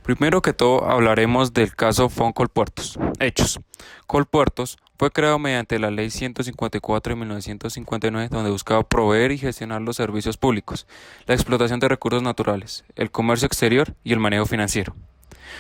Primero que todo hablaremos del caso Colpuertos. Hechos. Colpuertos fue creado mediante la Ley 154 de 1959, donde buscaba proveer y gestionar los servicios públicos, la explotación de recursos naturales, el comercio exterior y el manejo financiero.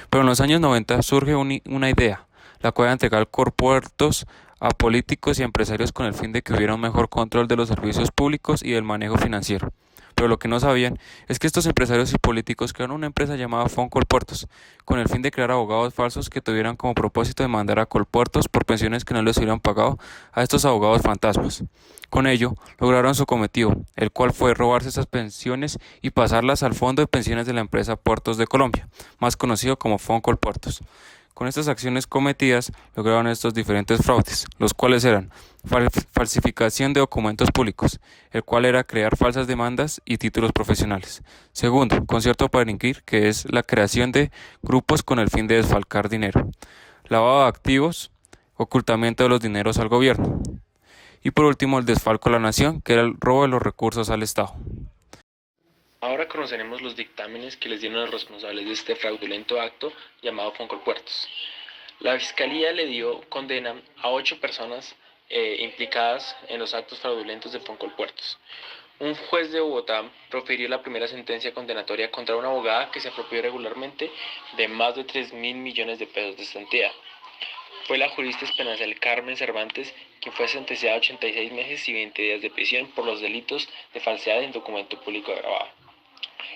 Pero en los años 90 surge una idea, la cual era entregar Colpuertos a políticos y empresarios con el fin de que hubiera un mejor control de los servicios públicos y del manejo financiero. Pero lo que no sabían es que estos empresarios y políticos crearon una empresa llamada Colpuertos, con el fin de crear abogados falsos que tuvieran como propósito demandar a Colpuertos por pensiones que no les hubieran pagado a estos abogados fantasmas. Con ello, lograron su cometido, el cual fue robarse esas pensiones y pasarlas al Fondo de Pensiones de la empresa Puertos de Colombia, más conocido como Colpuertos. Con estas acciones cometidas lograron estos diferentes fraudes, los cuales eran falsificación de documentos públicos, el cual era crear falsas demandas y títulos profesionales. Segundo, concierto para delinquir, que es la creación de grupos con el fin de desfalcar dinero. Lavado de activos, ocultamiento de los dineros al gobierno. Y por último, el desfalco a la nación, que era el robo de los recursos al Estado. Ahora conoceremos los dictámenes que les dieron los responsables de este fraudulento acto llamado Foncolpuertos. La Fiscalía le dio condena a 8 personas implicadas en los actos fraudulentos de Foncolpuertos. Un juez de Bogotá profirió la primera sentencia condenatoria contra una abogada que se apropió irregularmente de más de 3.000 millones de pesos de esta entidad. Fue la jurista Esperanzal Carmen Cervantes quien fue sentenciada a 86 meses y 20 días de prisión por los delitos de falsedad en documento público agravado.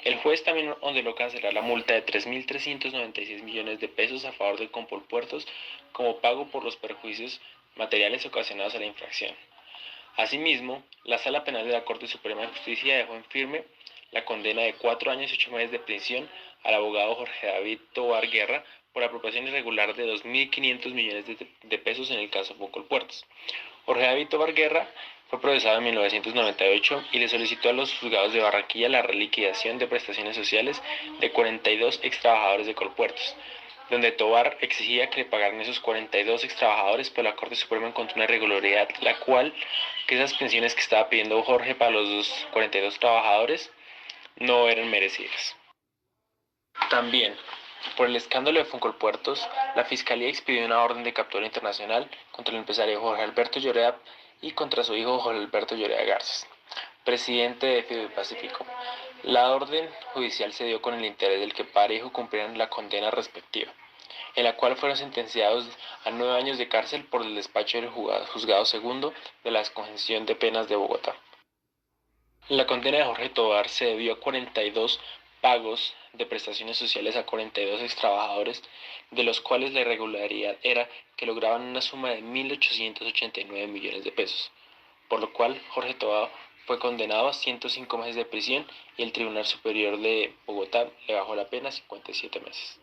El juez también ordenó cancelar la multa de 3.396 millones de pesos a favor de Colpuertos como pago por los perjuicios materiales ocasionados a la infracción. Asimismo, la Sala Penal de la Corte Suprema de Justicia dejó en firme la condena de 4 años y 8 meses de prisión al abogado Jorge David Tovar Guerra por apropiación irregular de 2.500 millones de pesos en el caso Colpuertos. Jorge David Tovar Guerra fue procesado en 1998 y le solicitó a los juzgados de Barranquilla la reliquidación de prestaciones sociales de 42 extrabajadores de Colpuertos, donde Tovar exigía que le pagaran esos 42 extrabajadores, pero la Corte Suprema encontró una irregularidad, la cual que esas pensiones que estaba pidiendo Jorge para los 42 trabajadores no eran merecidas. También, por el escándalo de Foncolpuertos, la Fiscalía expidió una orden de captura internacional contra el empresario Jorge Alberto Llorea y contra su hijo Jorge Alberto Llorea Garzas, presidente de Fidel Pacífico. La orden judicial se dio con el interés del que padre e hijo cumplieran la condena respectiva, en la cual fueron sentenciados a 9 años de cárcel por el despacho del juzgado segundo de la Escogencia de Penas de Bogotá. La condena de Jorge Tovar se debió a 42 pagos de prestaciones sociales a 42 extrabajadores, de los cuales la irregularidad era que lograban una suma de 1.889 millones de pesos, por lo cual Jorge Tovar fue condenado a 105 meses de prisión y el Tribunal Superior de Bogotá le bajó la pena a 57 meses.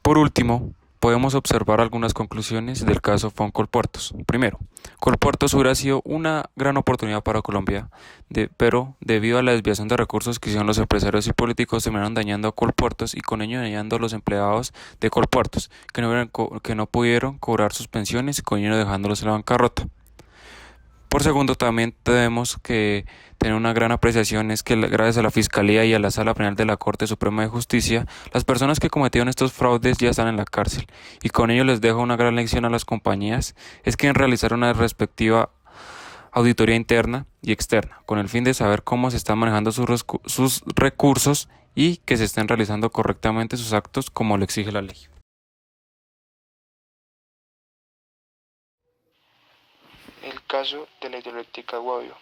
Por último, podemos observar algunas conclusiones del caso Colpuertos. Primero, Colpuertos hubiera sido una gran oportunidad para Colombia, pero debido a la desviación de recursos que hicieron los empresarios y políticos, terminaron dañando a Colpuertos y con ello dañando a los empleados de Colpuertos, que no pudieron cobrar sus pensiones y con ello dejándolos en la bancarrota. Por segundo, también tenemos que tener una gran apreciación, es que gracias a la Fiscalía y a la Sala Penal de la Corte Suprema de Justicia, las personas que cometieron estos fraudes ya están en la cárcel. Y con ello les dejo una gran lección a las compañías, es que en realizar una respectiva auditoría interna y externa, con el fin de saber cómo se están manejando sus recursos y que se estén realizando correctamente sus actos como lo exige la ley. El caso de la hidroeléctrica Guavio.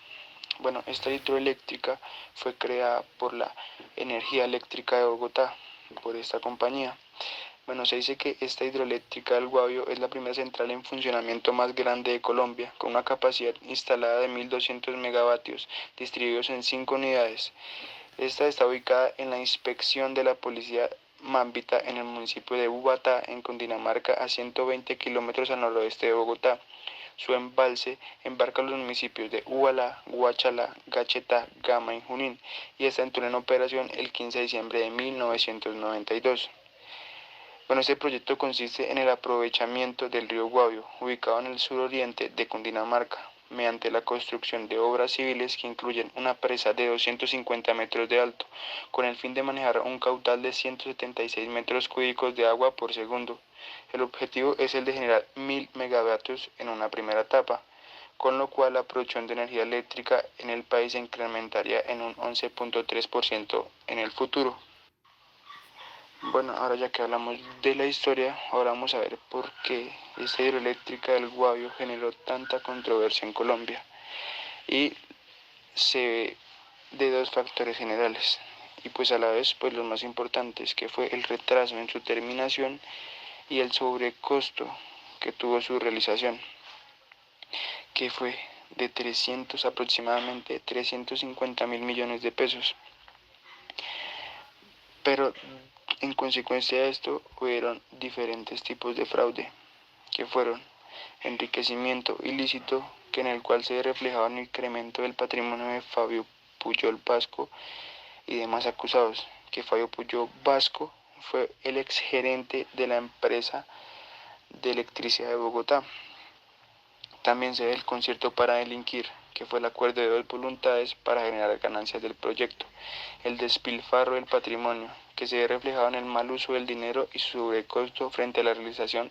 Bueno, esta hidroeléctrica fue creada por la Energía Eléctrica de Bogotá, por esta compañía. Bueno, se dice que esta hidroeléctrica del Guavio es la primera central en funcionamiento más grande de Colombia, con una capacidad instalada de 1.200 megavatios, distribuidos en 5 unidades. Esta está ubicada en la inspección de la Policía Mambita en el municipio de Ubatá, en Cundinamarca, a 120 kilómetros al noroeste de Bogotá. Su embalse embarca los municipios de Ubalá, Guachalá, Gachetá, Gama y Junín y está en plena operación el 15 de diciembre de 1992. Bueno, este proyecto consiste en el aprovechamiento del río Guavio, ubicado en el suroriente de Cundinamarca, mediante la construcción de obras civiles que incluyen una presa de 250 metros de alto, con el fin de manejar un caudal de 176 metros cúbicos de agua por segundo. El objetivo es el de generar 1000 megavatios en una primera etapa, con lo cual la producción de energía eléctrica en el país se incrementaría en un 11.3% en el futuro. Bueno, ahora ya que hablamos de la historia, ahora vamos a ver por qué esta hidroeléctrica del Guavio generó tanta controversia en Colombia. Y se ve de dos factores generales, y pues a la vez pues los más importantes, que fue el retraso en su terminación y el sobrecosto que tuvo su realización, que fue de aproximadamente 350.000 millones de pesos. Pero en consecuencia de esto hubieron diferentes tipos de fraude, que fueron enriquecimiento ilícito, que en el cual se reflejaba un incremento del patrimonio de Fabio Puyol Vasco y demás acusados, que Fabio Puyol Vasco fue el exgerente de la empresa de electricidad de Bogotá. También se ve el concierto para delinquir, que fue el acuerdo de dos voluntades para generar ganancias del proyecto, el despilfarro del patrimonio, que se ve reflejado en el mal uso del dinero y su sobrecosto frente a la realización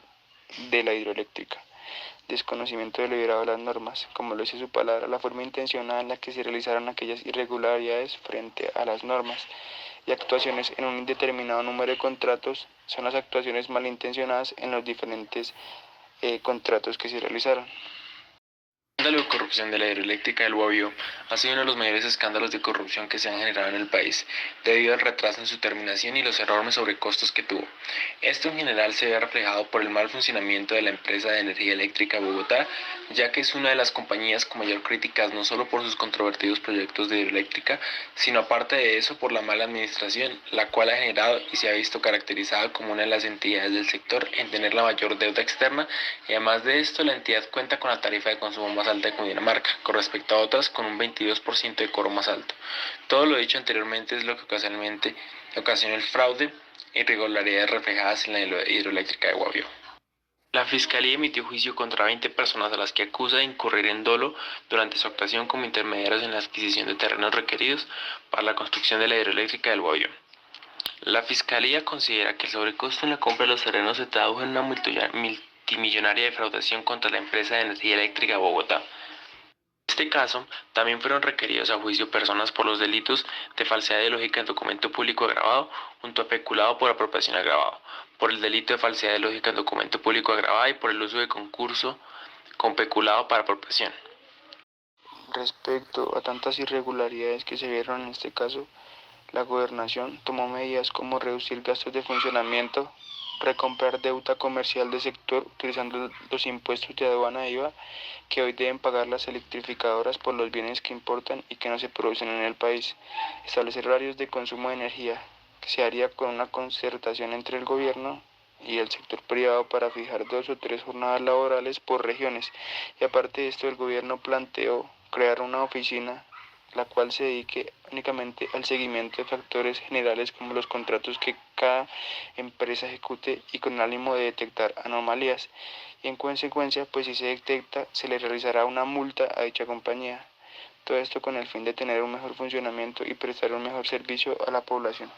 de la hidroeléctrica, desconocimiento deliberado de las normas, como lo dice su palabra, la forma intencionada en la que se realizaron aquellas irregularidades frente a las normas y actuaciones en un indeterminado número de contratos son las actuaciones malintencionadas en los diferentes contratos que se realizaron. El escándalo de corrupción de la hidroeléctrica del Guavio ha sido uno de los mayores escándalos de corrupción que se han generado en el país, debido al retraso en su terminación y los enormes sobrecostos que tuvo. Esto en general se ve reflejado por el mal funcionamiento de la empresa de energía eléctrica Bogotá, ya que es una de las compañías con mayor críticas no solo por sus controvertidos proyectos de hidroeléctrica, sino aparte de eso por la mala administración, la cual ha generado y se ha visto caracterizada como una de las entidades del sector en tener la mayor deuda externa, y además de esto la entidad cuenta con la tarifa de consumo más alta de Cundinamarca, con respecto a otras con un 22% de cobro más alto. Todo lo dicho anteriormente es lo que ocasionalmente ocasiona el fraude e irregularidades reflejadas en la hidroeléctrica de Guavio. La Fiscalía emitió juicio contra 20 personas a las que acusa de incurrir en dolo durante su actuación como intermediarios en la adquisición de terrenos requeridos para la construcción de la hidroeléctrica del Guavio. La Fiscalía considera que el sobrecosto en la compra de los terrenos se tradujo en una multimillonaria defraudación contra la empresa de energía eléctrica de Bogotá. En este caso, también fueron requeridos a juicio personas por los delitos de falsedad ideológica en documento público agravado, junto a peculado por apropiación agravado, por el delito de falsedad ideológica en documento público agravado y por el uso de concurso con peculado para apropiación. Respecto a tantas irregularidades que se vieron en este caso, la gobernación tomó medidas como reducir gastos de funcionamiento, recomprar deuda comercial del sector utilizando los impuestos de aduana e IVA que hoy deben pagar las electrificadoras por los bienes que importan y que no se producen en el país, establecer horarios de consumo de energía, que se haría con una concertación entre el gobierno y el sector privado para fijar 2 o 3 jornadas laborales por regiones, y aparte de esto el gobierno planteó crear una oficina la cual se dedique únicamente al seguimiento de factores generales como los contratos que cada empresa ejecute y con el ánimo de detectar anomalías, y en consecuencia pues si se detecta se le realizará una multa a dicha compañía. Todo esto con el fin de tener un mejor funcionamiento y prestar un mejor servicio a la población.